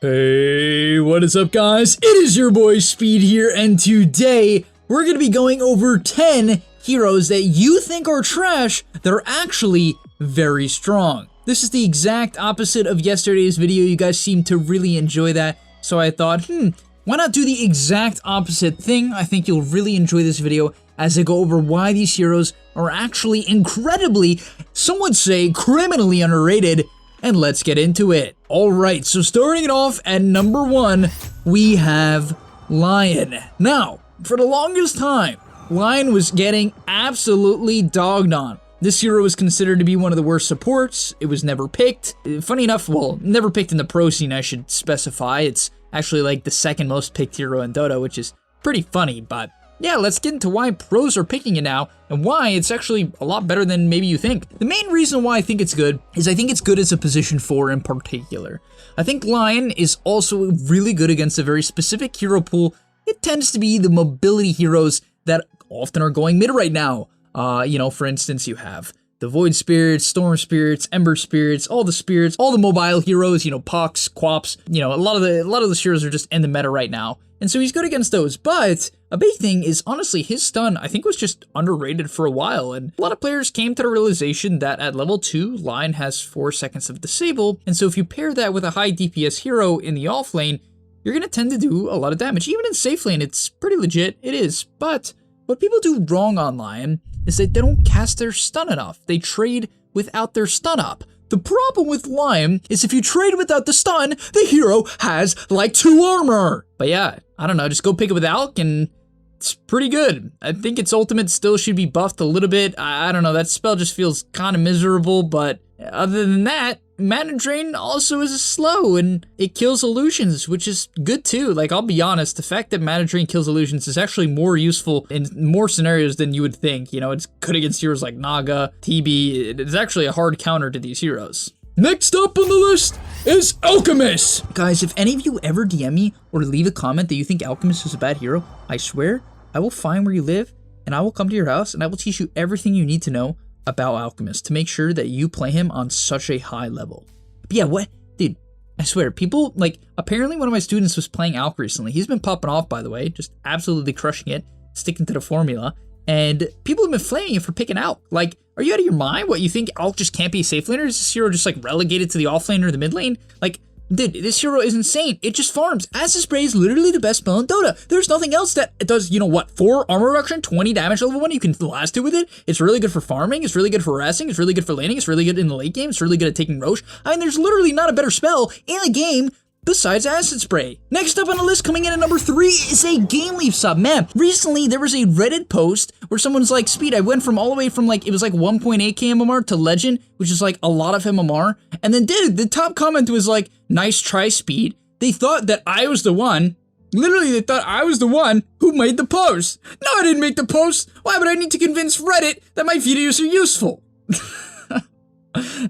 Hey, what is up guys? It is your boy Speed here, and today we're going to be going over 10 heroes that you think are trash that are actually very strong. This is the exact opposite of yesterday's video. You guys seem to really enjoy that, so I thought, why not do the exact opposite thing? I think you'll really enjoy this video as I go over why these heroes are actually incredibly, some would say criminally underrated. And let's get into it. Alright, so starting it off at number 1, we have Lion. Now, for the longest time, Lion was getting absolutely dogged on. This hero was considered to be one of the worst supports. It was never picked. Funny enough, well, never picked in the pro scene, I should specify. It's actually like the second most picked hero in Dota, which is pretty funny, but yeah, let's get into why pros are picking it now and why it's actually a lot better than maybe you think. The main reason why I think it's good is I think it's good as a position 4 in particular. I think Lion is also really good against a very specific hero pool. It tends to be the mobility heroes that often are going mid right now. You know, for instance, you have the Void Spirits, Storm Spirits, Ember Spirits, all the mobile heroes, you know, Pox, Quaps, you know, a lot of those heroes are just in the meta right now. And so he's good against those, but a big thing is honestly his stun I think was just underrated for a while, and a lot of players came to the realization that at level 2, Lion has 4 seconds of disable, and so if you pair that with a high DPS hero in the off lane, you're gonna tend to do a lot of damage. Even in safe lane, it's pretty legit, it is, but what people do wrong on Lion is that they don't cast their stun enough. They trade without their stun up. The problem with Lion is if you trade without the stun, the hero has like 2 armor. But yeah, I don't know, just go pick it with Alch and it's pretty good. I think its ultimate still should be buffed a little bit. I don't know, that spell just feels kind of miserable, but other than that, Mana Drain also is slow and it kills illusions, which is good too. Like, I'll be honest, the fact that Mana Drain kills illusions is actually more useful in more scenarios than you would think. You know, it's good against heroes like Naga, TB. It's actually a hard counter to these heroes. Next up on the list is Alchemist. Guys, if any of you ever DM me or leave a comment that you think Alchemist is a bad hero, I swear I will find where you live and I will come to your house and I will teach you everything you need to know about Alchemist to make sure that you play him on such a high level. But yeah, what? Dude, I swear, people, like, apparently one of my students was playing Alch recently. He's been popping off, by the way, just absolutely crushing it, sticking to the formula, and people have been flaming him for picking Alch. Like, are you out of your mind? What, you think Alch just can't be a safe laner? Is this hero just, like, relegated to the off lane or the mid lane? Like, dude, this hero is insane. It just farms. Acid Spray is literally the best spell in Dota. There's nothing else that it does, you know what, 4 armor reduction, 20 damage level 1, you can last 2 with it. It's really good for farming, it's really good for harassing, it's really good for laning, it's really good in the late game, it's really good at taking Roche. I mean, there's literally not a better spell in the game besides Acid Spray. Next up on the list, coming in at number 3, is a GAMELEAP sub. Man, recently there was a Reddit post where someone's like, Speed, I went from all the way from like, it was like 1.8k MMR to Legend, which is like a lot of MMR. And then dude, the top comment was like, nice try, Speed. They thought that I was the one. Literally, they thought I was the one who made the post. No, I didn't make the post. Why would I need to convince Reddit that my videos are useful?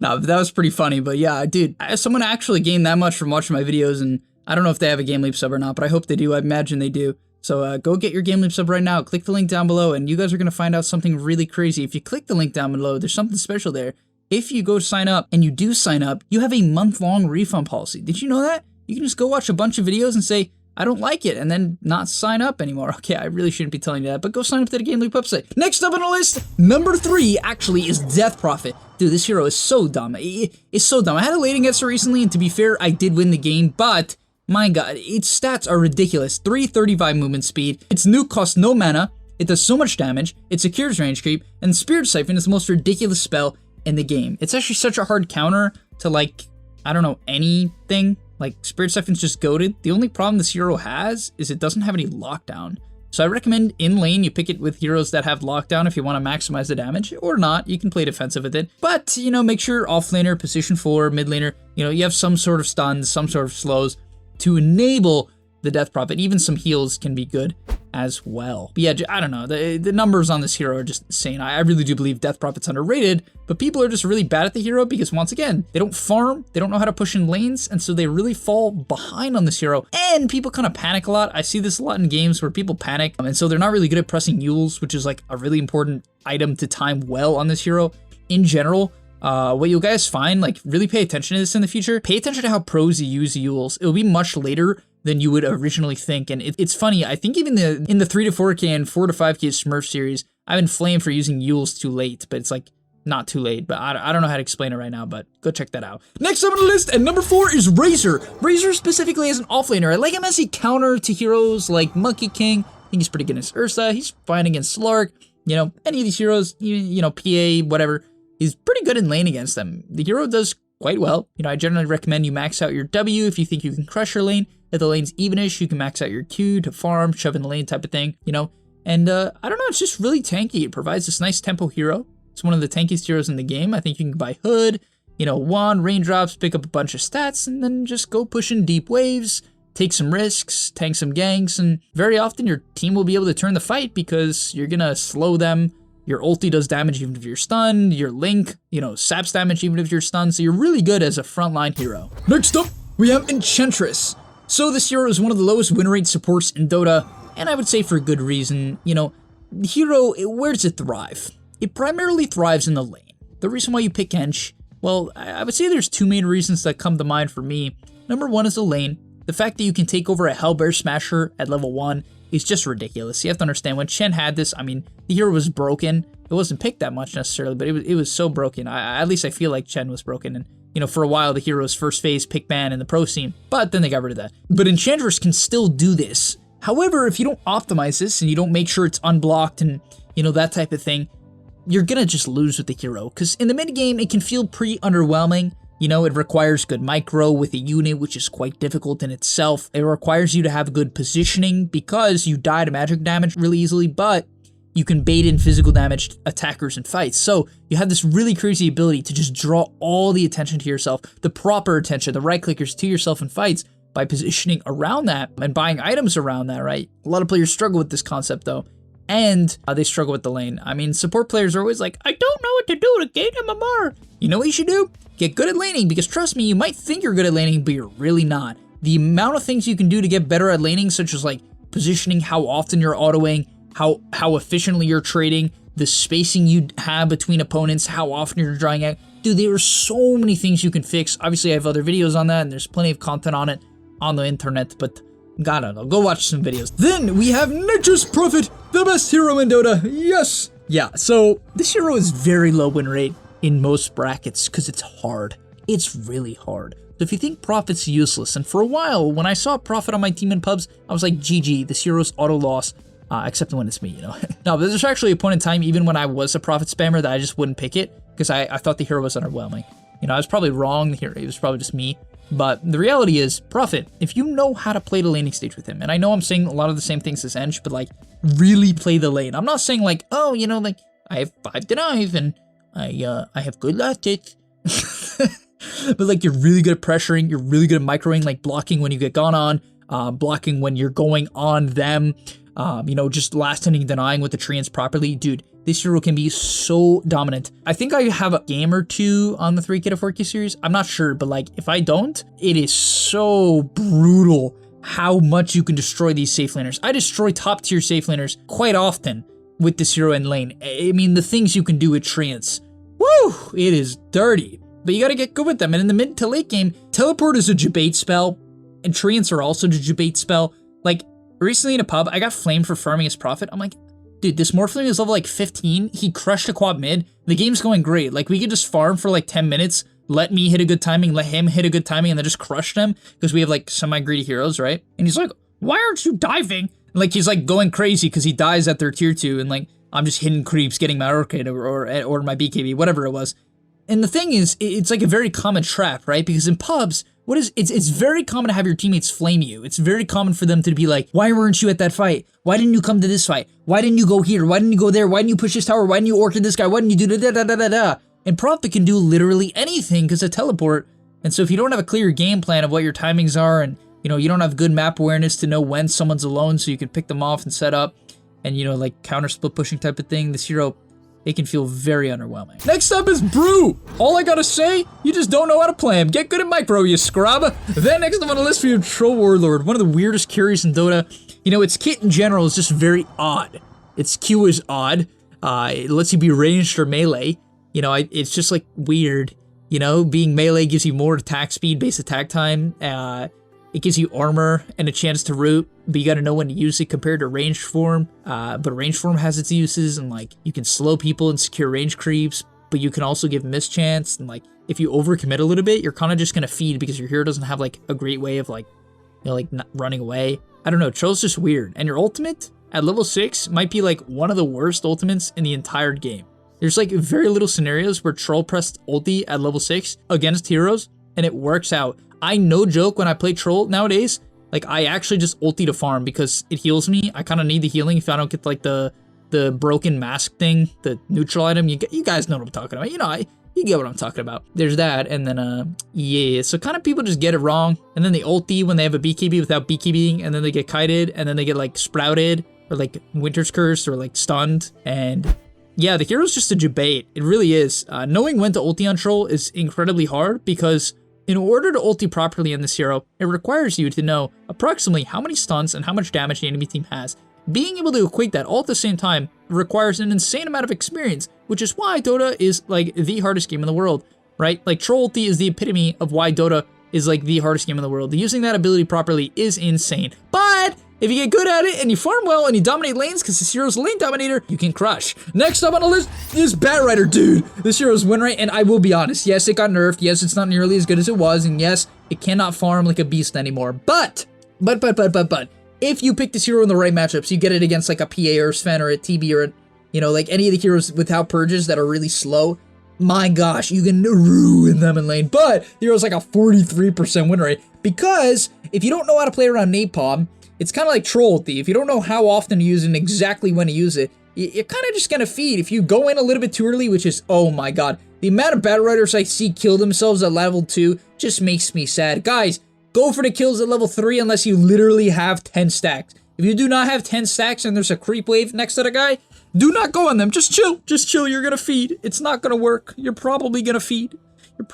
No, that was pretty funny, but yeah, dude, someone actually gained that much from watching my videos, and I don't know if they have a GAMELEAP sub or not, but I hope they do. I imagine they do. So go get your GAMELEAP sub right now. Click the link down below, and you guys are going to find out something really crazy. If you click the link down below, there's something special there. If you go sign up, and you do sign up, you have a month-long refund policy. Did you know that? You can just go watch a bunch of videos and say, I don't like it, and then not sign up anymore. Okay, I really shouldn't be telling you that, but go sign up to the GameLeap website. Next up on the list, number 3, actually, is Death Prophet. Dude, this hero is so dumb. It's so dumb. I had a lane against her recently, and to be fair, I did win the game, but my god, its stats are ridiculous. 335 movement speed, its nuke costs no mana, it does so much damage, it secures range creep, and Spirit Siphon is the most ridiculous spell in the game. It's actually such a hard counter to, like, I don't know, anything. Like, Spirit Siphon's just goated. The only problem this hero has is it doesn't have any lockdown. So I recommend in lane you pick it with heroes that have lockdown if you want to maximize the damage, or not, you can play defensive with it. But, you know, make sure off laner, position 4, mid laner, you know, you have some sort of stuns, some sort of slows to enable the Death Prophet. Even some heals can be good as well. But yeah, I don't know, the numbers on this hero are just insane. I really do believe Death Prophet's underrated, but people are just really bad at the hero because, once again, they don't farm, they don't know how to push in lanes, and so they really fall behind on this hero, and people kind of panic a lot. I see this a lot in games where people panic, and so they're not really good at pressing Yules, which is like a really important item to time well on this hero. In general, what you guys find, like, really pay attention to this in the future. Pay attention to how pros use Euls. It'll be much later than you would originally think. And it's funny, I think even in the 3 to 4K and 4 to 5K Smurf series, I've been flamed for using Euls too late, but it's like not too late. But I don't know how to explain it right now, but go check that out. Next up on the list, and number 4 is Razor. Razor specifically as an offlaner. I like him as a counter to heroes like Monkey King. I think he's pretty good against Ursa. He's fine against Slark. You know, any of these heroes, you know, PA, whatever. He's pretty good in lane against them. The hero does quite well. You know, I generally recommend you max out your W if you think you can crush your lane. If the lane's evenish, you can max out your Q to farm, shove in the lane type of thing, you know. And I don't know, it's just really tanky. It provides this nice tempo hero. It's one of the tankiest heroes in the game. I think you can buy Hood, you know, wand, raindrops, pick up a bunch of stats, and then just go pushing deep waves, take some risks, tank some ganks, and very often your team will be able to turn the fight because you're gonna slow them. Your ulti does damage even if you're stunned. Your Link, you know, saps damage even if you're stunned. So you're really good as a frontline hero. Next up, we have Enchantress. So this hero is one of the lowest win rate supports in Dota, and I would say for good reason. You know, the hero, where does it thrive? It primarily thrives in the lane. The reason why you pick Ench, well, I would say there's 2 main reasons that come to mind for me. Number 1 is the lane. The fact that you can take over a Hellbear Smasher at level 1 is just ridiculous. You have to understand, when Chen had this, I mean, the hero was broken. It wasn't picked that much necessarily, but it was so broken. At least I feel like Chen was broken, and you know, for a while, the hero's first phase pick ban in the pro scene, but then they got rid of that. But Enchantress can still do this. However, if you don't optimize this and you don't make sure it's unblocked and, you know, that type of thing, you're gonna just lose with the hero. Because in the mid game, it can feel pretty underwhelming. You know, it requires good micro with a unit, which is quite difficult in itself. It requires you to have good positioning because you die to magic damage really easily, but you can bait in physical damage attackers in fights. So you have this really crazy ability to just draw all the attention to yourself, the proper attention, the right clickers to yourself in fights by positioning around that and buying items around that, right? A lot of players struggle with this concept though, and they struggle with the lane. I mean, support players are always like, I don't know what to do to gain MMR. You know what you should do? Get good at laning, because trust me, you might think you're good at laning, but you're really not. The amount of things you can do to get better at laning, such as like positioning, how often you're autoing, how efficiently you're trading, the spacing you have between opponents, how often you're drawing out. Dude, there are so many things you can fix. Obviously, I have other videos on that, and there's plenty of content on it on the internet, but I don't know, go watch some videos. Then we have Nature's Prophet, the best hero in Dota. Yes! Yeah, so this hero is very low win rate in most brackets because it's hard. It's really hard. So if you think Prophet's useless, and for a while, when I saw Prophet on my team in pubs, I was like, GG, this hero's auto loss. Except when it's me, you know. No, but there's actually a point in time, even when I was a Prophet spammer, that I just wouldn't pick it because I thought the hero was underwhelming. You know, I was probably wrong here. It was probably just me. But the reality is, Prophet, if you know how to play the laning stage with him, and I know I'm saying a lot of the same things as Ench, but like, really play the lane. I'm not saying like, oh, you know, like, I have 5 denies and I have good last hits. But like, you're really good at pressuring, you're really good at microing, like blocking when you get gone on, blocking when you're going on them. You know, just last hitting denying with the treants properly. Dude, this hero can be so dominant. I think I have a game or 2 on the 3K to 4K series. I'm not sure, but like, if I don't, it is so brutal how much you can destroy these safe laners. I destroy top tier safe laners quite often with this hero in lane. I mean, the things you can do with treants. Woo! It is dirty. But you gotta get good with them. And in the mid to late game, teleport is a debate spell, and treants are also a debate spell. Like, recently in a pub, I got flamed for farming his Prophet. I'm like, dude, this Morphling is level like 15. He crushed a quad mid. The game's going great. Like, we could just farm for like 10 minutes, let me hit a good timing, let him hit a good timing, and then just crush them because we have like semi-greedy heroes, right? And he's like, why aren't you diving? And, like, he's like going crazy because he dies at their tier 2, and like, I'm just hitting creeps, getting my Orchid or my BKB, whatever it was. And the thing is, it's like a very common trap, right? Because in pubs, it's very common to have your teammates flame you. It's very common for them to be like, why weren't you at that fight? Why didn't you come to this fight? Why didn't you go here? Why didn't you go there? Why didn't you push this tower? Why didn't you orchid this guy? Why didn't you do da-da-da-da-da-da? And Prophet can do literally anything because of teleport. And so if you don't have a clear game plan of what your timings are, and you know, you don't have good map awareness to know when someone's alone so you can pick them off and set up, and you know, like counter split pushing type of thing, this hero, it can feel very underwhelming. Next up is Brew. All I gotta say, you just don't know how to play him. Get good at micro, you scrub. Then next up on the list we have Troll Warlord, one of the weirdest carries in Dota. You know, its kit in general is just very odd. Its Q is odd. It lets you be ranged or melee. you know, it's just like weird. You know, being melee gives you more attack speed, base attack time. It gives you armor and a chance to root, but you gotta know when to use it compared to ranged form. But ranged form has its uses, and like you can slow people and secure range creeps, but you can also give mischance, and like if you overcommit a little bit, you're kind of just gonna feed because your hero doesn't have like a great way of like, you know, like not running away. I don't know, Troll's just weird. And your ultimate at level 6 might be like one of the worst ultimates in the entire game. There's like very little scenarios where Troll pressed ulti at level 6 against heroes and it works out. I no joke when I play Troll nowadays, like I actually just ulti to farm because it heals me. I kind of need the healing if I don't get like the broken mask thing, the neutral item. You guys know what I'm talking about. You know, you get what I'm talking about. There's that, and then yeah, so kind of people just get it wrong, and then they ulti when they have a BKB without BKBing, and then they get kited, and then they get like sprouted, or like Winter's Curse, or like stunned, and yeah, the hero's just a debate. It really is. Knowing when to ulti on Troll is incredibly hard because in order to ulti properly on this hero, it requires you to know approximately how many stuns and how much damage the enemy team has. Being able to equate that all at the same time requires an insane amount of experience, which is why Dota is like the hardest game in the world, right? Like Troll ulti is the epitome of why Dota is like the hardest game in the world. Using that ability properly is insane, but if you get good at it and you farm well and you dominate lanes because this hero's a lane dominator, you can crush. Next up on the list is BATRIDER, dude. This hero's win rate, and I will be honest, yes, it got nerfed, yes, it's not nearly as good as it was, and yes, it cannot farm like a beast anymore, but, if you pick this hero in the right matchups, you get it against like a PA or a Sven or a TB or, you know, like any of the heroes without purges that are really slow, my gosh, you can ruin them in lane, but the hero's like a 43% win rate, because if you don't know how to play around Napalm, it's kind of like Troll ulti. If you don't know how often to use it and exactly when to use it, you're kind of just going to feed. If you go in a little bit too early, which is, oh my god, the amount of BATRIDERs I see kill themselves at level 2 just makes me sad. Guys, go for the kills at level 3 unless you literally have 10 stacks. If you do not have 10 stacks and there's a creep wave next to the guy, do not go on them. Just chill. Just chill. You're going to feed. It's not going to work. You're probably going to feed. But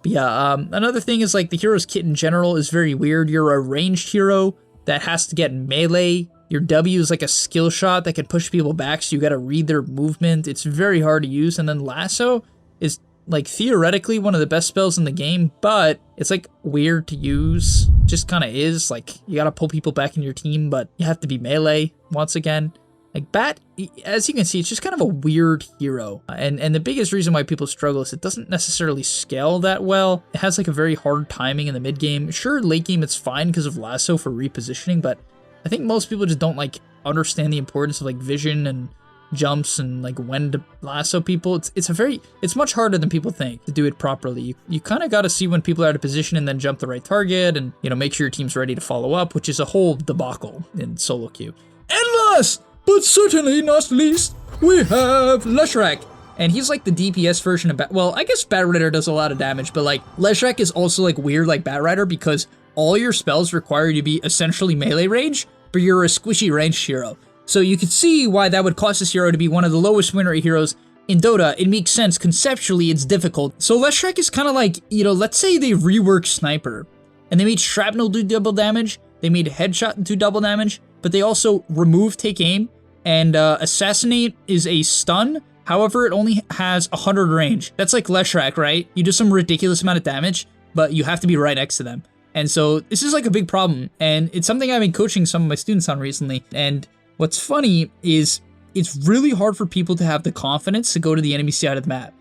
yeah, another thing is like the hero's kit in general is very weird. You're a ranged hero that has to get melee. Your W is like a skill shot that can push people back, so you gotta read their movement. It's very hard to use. And then Lasso is like theoretically one of the best spells in the game, but it's like weird to use. Just kind of is. Like you gotta pull people back in your team, but you have to be melee once again. Like Bat, as you can see, it's just kind of a weird hero. And the biggest reason why people struggle is it doesn't necessarily scale that well. It has like a very hard timing in the mid game. Sure, late game it's fine because of Lasso for repositioning, but I think most people just don't like understand the importance of like vision and jumps and like when to lasso people. It's much harder than people think to do it properly. You kind of got to see when people are out of position and then jump the right target and, you know, make sure your team's ready to follow up, which is a whole debacle in solo queue. And last, but certainly not least, we have LESHRAC. And he's like the DPS version of well, I guess BATRIDER does a lot of damage, but like LESHRAC is also like weird like BATRIDER because all your spells require you to be essentially melee range, but you're a squishy ranged hero. So you can see why that would cause this hero to be one of the lowest win rate heroes in Dota. It makes sense. Conceptually, it's difficult. So LESHRAC is kind of like, you know, let's say they rework Sniper, and they made Shrapnel do double damage, they made Headshot do double damage, but they also removed Take Aim, and Assassinate is a stun. However, it only has 100 range. That's like LESHRAC, right? You do some ridiculous amount of damage, but you have to be right next to them. And so this is like a big problem, and it's something I've been coaching some of my students on recently. And what's funny is it's really hard for people to have the confidence to go to the enemy side of the map.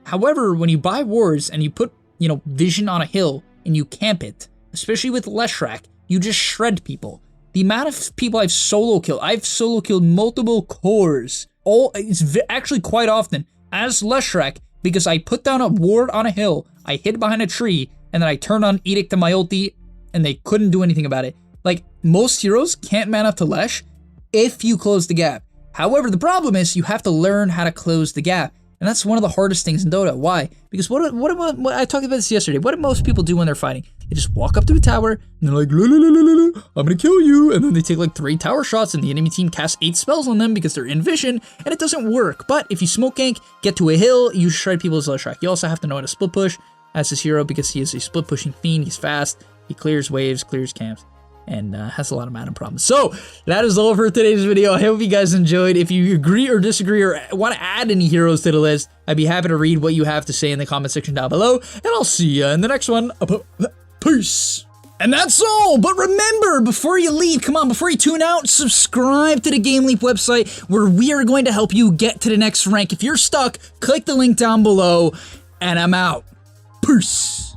However, when you buy wards and you put, you know, vision on a hill and you camp it, especially with LESHRAC, you just shred people. The amount of people I've solo killed multiple cores. It's actually quite often as LESHRAC because I put down a ward on a hill, I hid behind a tree, and then I turned on Edict to my ulti, and they couldn't do anything about it. Like, most heroes can't man up to Lesh if you close the gap. However, the problem is you have to learn how to close the gap. And that's one of the hardest things in Dota. Why? Because what I talked about this yesterday. What do most people do when they're fighting? They just walk up to a tower, and they're like, la, la, la, la, la, la, I'm gonna kill you. And then they take like 3 tower shots, and the enemy team casts 8 spells on them because they're in vision, and it doesn't work. But if you smoke gank, get to a hill, you shred people as LESHRAC. You also have to know how to split push as his hero because he is a split pushing fiend. He's fast, he clears waves, clears camps. and has a lot of mana problems. So that is all for today's video. I hope you guys enjoyed. If you agree or disagree or want to add any heroes to the list, I'd be happy to read what you have to say in the comment section down below, and I'll see you in the next one. Peace. And that's all, but remember, before you leave, come on, before you tune out, subscribe to the GameLeap website, where we are going to help you get to the next rank. If you're stuck, click the link down below, and I'm out. Peace.